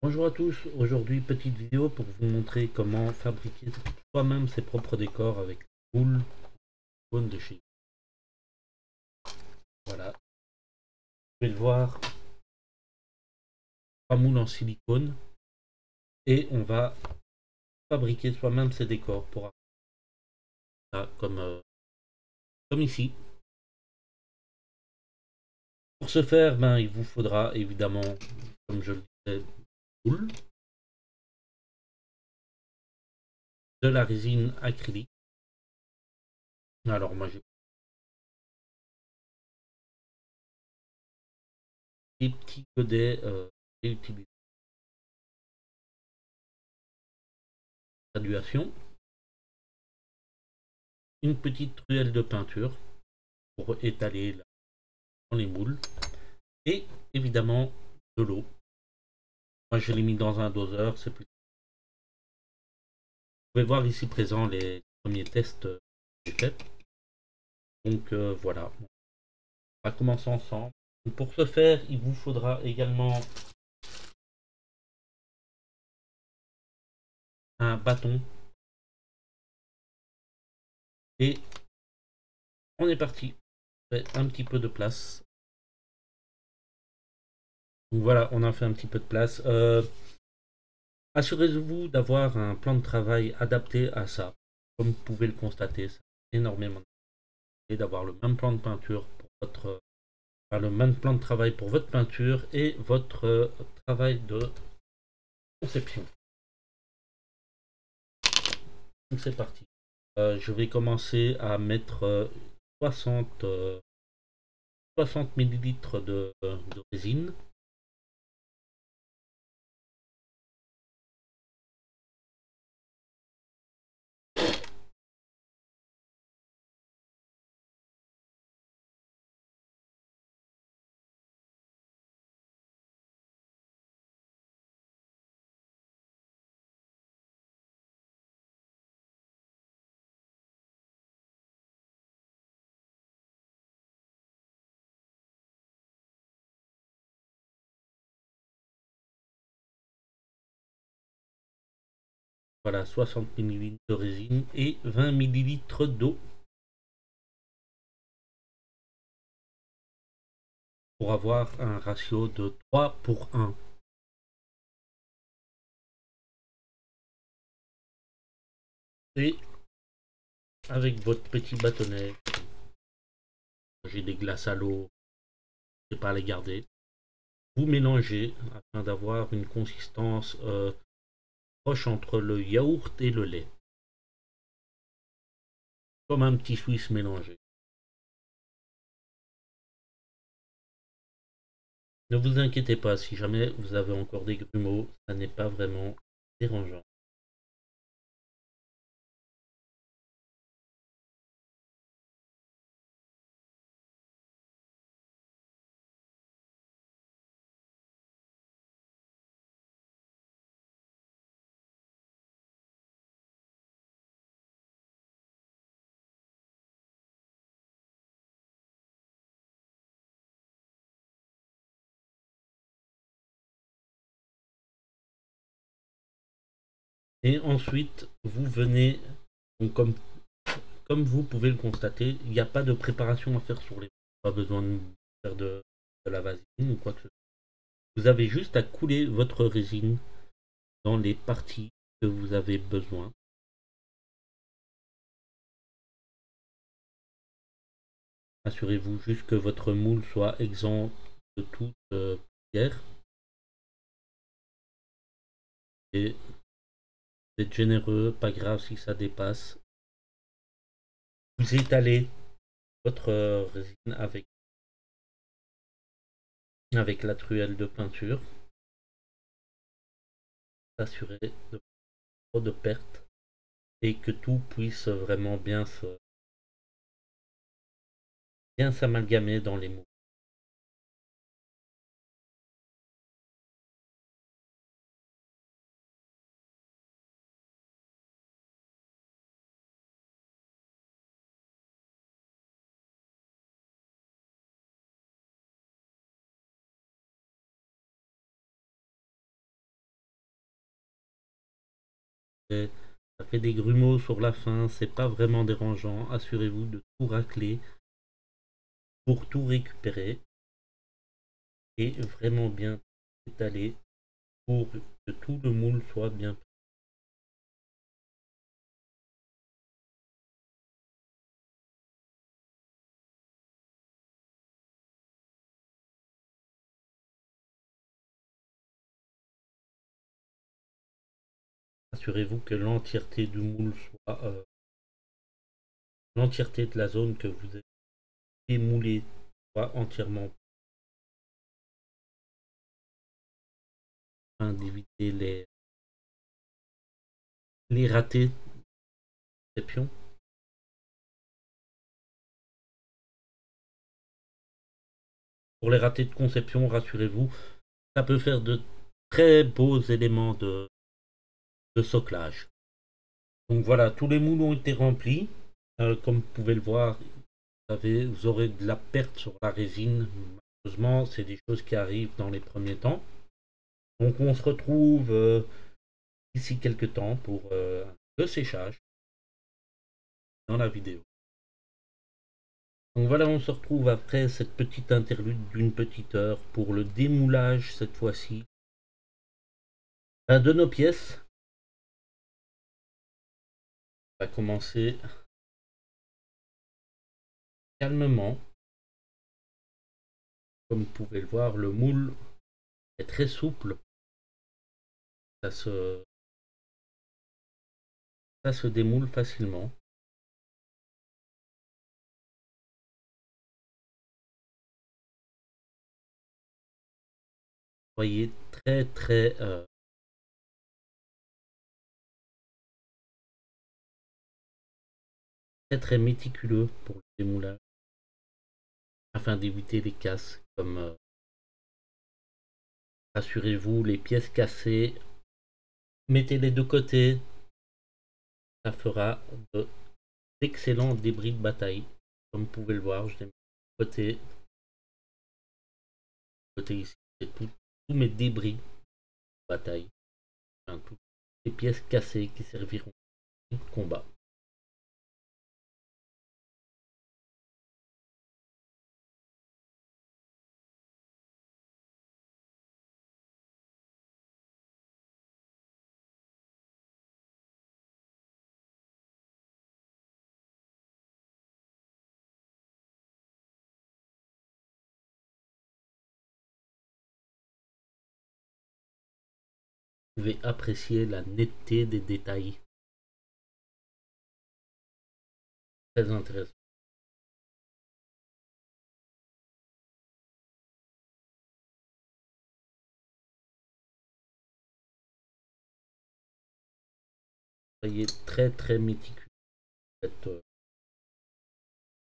Bonjour à tous, aujourd'hui petite vidéo pour vous montrer comment fabriquer soi-même ses propres décors avec le moule silicone de chez. Voilà, vous pouvez le voir, un moule en silicone et on va fabriquer soi-même ses décors pour comme ici. Pour ce faire, il vous faudra évidemment, comme je le disais, moule, de la résine acrylique. Alors moi j'ai des petits godets réutilisés. Graduation, une petite truelle de peinture pour étaler dans les moules et évidemment de l'eau. Moi je l'ai mis dans un doseur, c'est plus. Vous pouvez voir ici présent les premiers tests que j'ai faits. Donc voilà, on va commencer ensemble. Donc, pour ce faire, il vous faudra également un bâton et on est parti. Fait un petit peu de place. Donc voilà, on a fait un petit peu de place. Assurez-vous d'avoir un plan de travail adapté à ça. Comme vous pouvez le constater, ça a énormément et d'avoir le même plan de peinture pour votre le même plan de travail pour votre peinture et votre travail de conception. Donc c'est parti. Je vais commencer à mettre 60 ml de résine. Voilà, 60 ml de résine et 20 ml d'eau pour avoir un ratio de 3 pour 1. Et avec votre petit bâtonnet, j'ai des glaces à l'eau, je ne sais pas les garder. Vous mélangez afin d'avoir une consistance proche entre le yaourt et le lait. Comme un petit Suisse mélangé. Ne vous inquiétez pas, si jamais vous avez encore des grumeaux, ça n'est pas vraiment dérangeant. Et ensuite, vous venez, donc comme vous pouvez le constater, il n'y a pas de préparation à faire sur les. Pas besoin de faire de la vaseline ou quoi que ce soit. Vous avez juste à couler votre résine dans les parties que vous avez besoin. Assurez-vous juste que votre moule soit exempt de toute poussière. Et c'est généreux, pas grave si ça dépasse. Vous étalez votre résine avec la truelle de peinture. S'assurer de pas de perte et que tout puisse vraiment bien s'amalgamer dans les mots. ça fait des grumeaux sur la fin, c'est pas vraiment dérangeant. Assurez-vous de tout racler pour tout récupérer et vraiment bien étaler pour que tout le moule soit bien. Assurez-vous que l'entièreté du moule soit l'entièreté de la zone que vous avez moulée soit entièrement, afin d'éviter les ratés de conception. Pour les ratés de conception, rassurez-vous, ça peut faire de très beaux éléments de soclage. Donc voilà, tous les moules ont été remplis. Comme vous pouvez le voir, vous aurez de la perte sur la résine. Malheureusement, c'est des choses qui arrivent dans les premiers temps. Donc on se retrouve d'ici quelques temps pour le séchage dans la vidéo. Donc voilà, on se retrouve après cette petite interlude d'une petite heure pour le démoulage cette fois-ci de nos pièces. On va commencer calmement. Comme vous pouvez le voir, le moule est très souple. Ça se démoule facilement. Soyez très très méticuleux pour le démoulage afin d'éviter les casses. Comme rassurez-vous, les pièces cassées, mettez-les de côté. Ça fera d'excellents débris de bataille. Comme vous pouvez le voir, je les mets de côté. Côté ici, c'est tous mes débris de bataille. Enfin, toutes les pièces cassées qui serviront de combat. Vous pouvez apprécier la netteté des détails. Très intéressant. Soyez très méticuleux.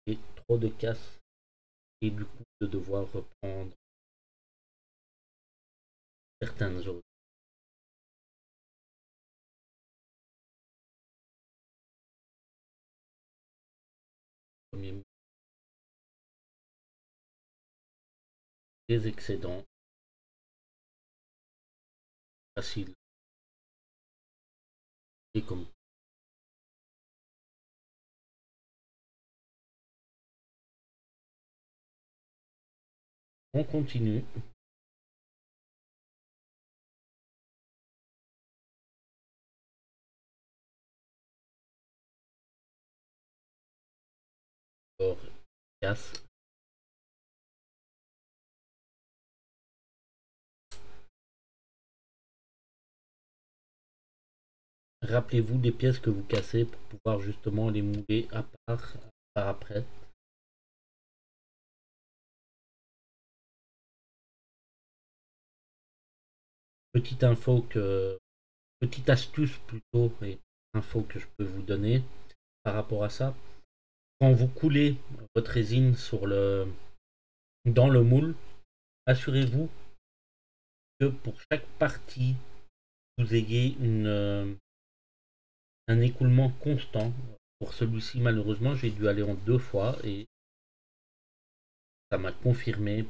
Et trop de casse et du coup de devoir reprendre certaines zones. Premier, des excédents faciles et comme on continue. Or, casse. Rappelez-vous des pièces que vous cassez pour pouvoir justement les mouler à part par après. Petite petite astuce plutôt, et info que je peux vous donner par rapport à ça. Quand vous coulez votre résine dans le moule, assurez-vous que pour chaque partie, vous ayez un écoulement constant. Pour celui-ci, malheureusement, j'ai dû aller en 2 fois et ça m'a confirmé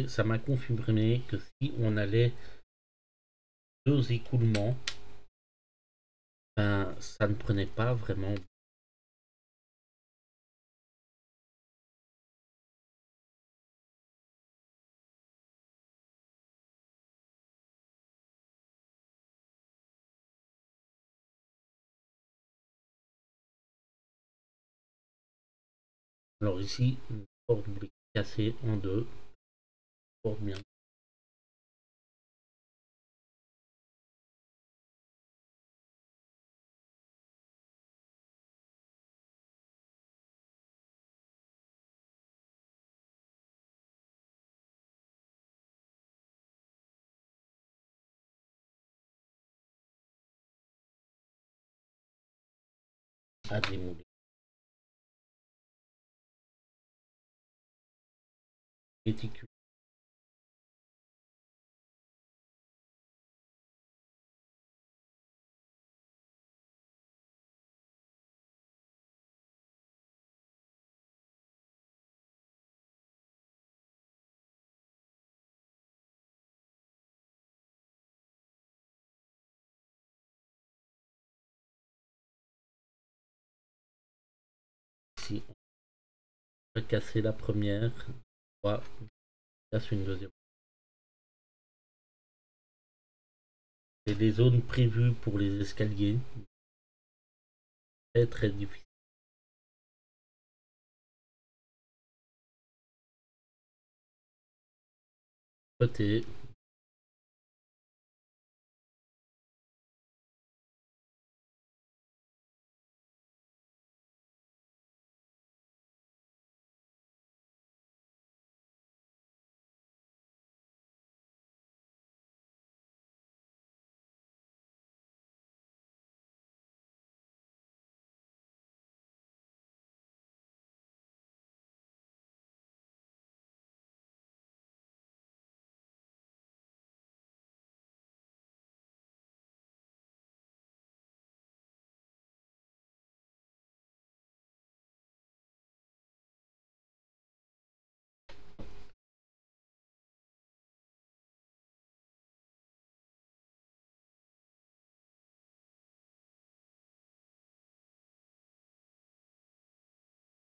ça m'a confirmé que si on allait 2 écoulements, ben, ça ne prenait pas vraiment. Alors ici, une porte voulait casser en deux. Porte bien. À démouler. Réticule. Ici, on va casser la première. On casse une deuxième. C'est des zones prévues pour les escaliers. Très très difficile. Côté.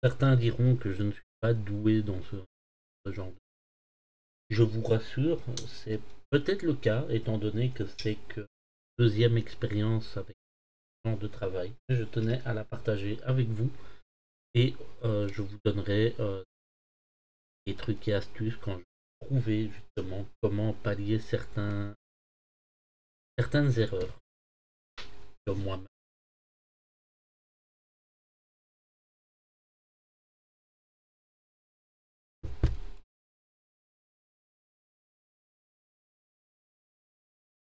Certains diront que je ne suis pas doué dans ce genre. Je vous rassure, c'est peut-être le cas, étant donné que c'est que deuxième expérience avec ce genre de travail. Je tenais à la partager avec vous et je vous donnerai des trucs et astuces quand je vais trouver justement comment pallier certaines erreurs comme moi-même.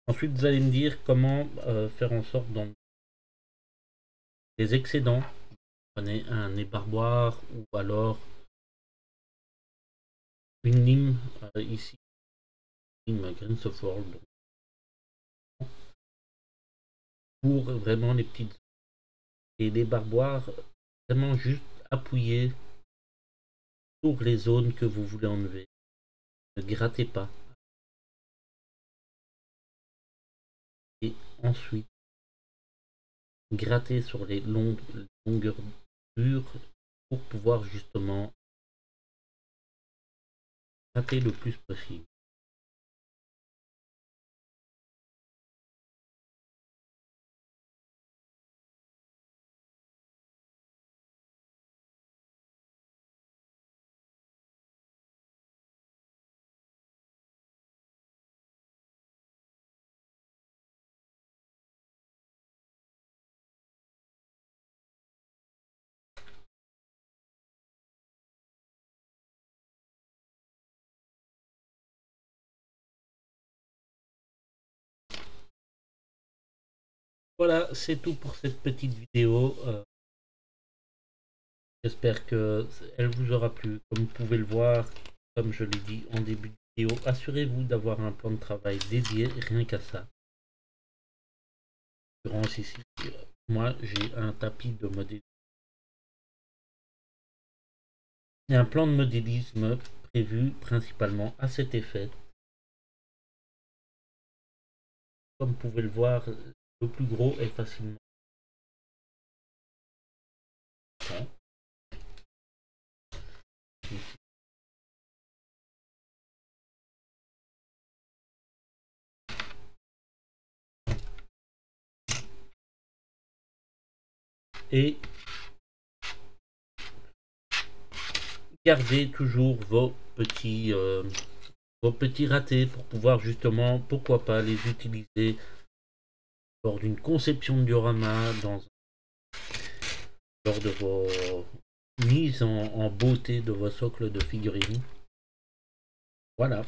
Ensuite, vous allez me dire comment faire en sorte dans les excédents, prenez un ébarboire ou alors une lime ici, lime Grimsford, pour vraiment les petites et les barboires, vraiment juste appuyer sur les zones que vous voulez enlever. Ne grattez pas. Et ensuite, gratter sur les longueurs dures pour pouvoir justement gratter le plus possible. Voilà, c'est tout pour cette petite vidéo. J'espère que elle vous aura plu. Comme vous pouvez le voir, comme je l'ai dit en début de vidéo, assurez-vous d'avoir un plan de travail dédié rien qu'à ça. Ici, moi j'ai un tapis de modélisme et un plan de modélisme prévu principalement à cet effet. comme vous pouvez le voir, le plus gros est facilement. Et gardez toujours vos petits ratés pour pouvoir justement, pourquoi pas, les utiliser lors d'une conception de diorama, lors de vos mises en beauté de vos socles de figurines. Voilà.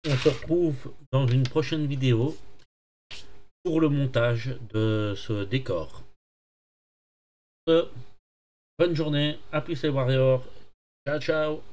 On se retrouve dans une prochaine vidéo pour le montage de ce décor. Bonne journée, à plus les warriors, ciao ciao.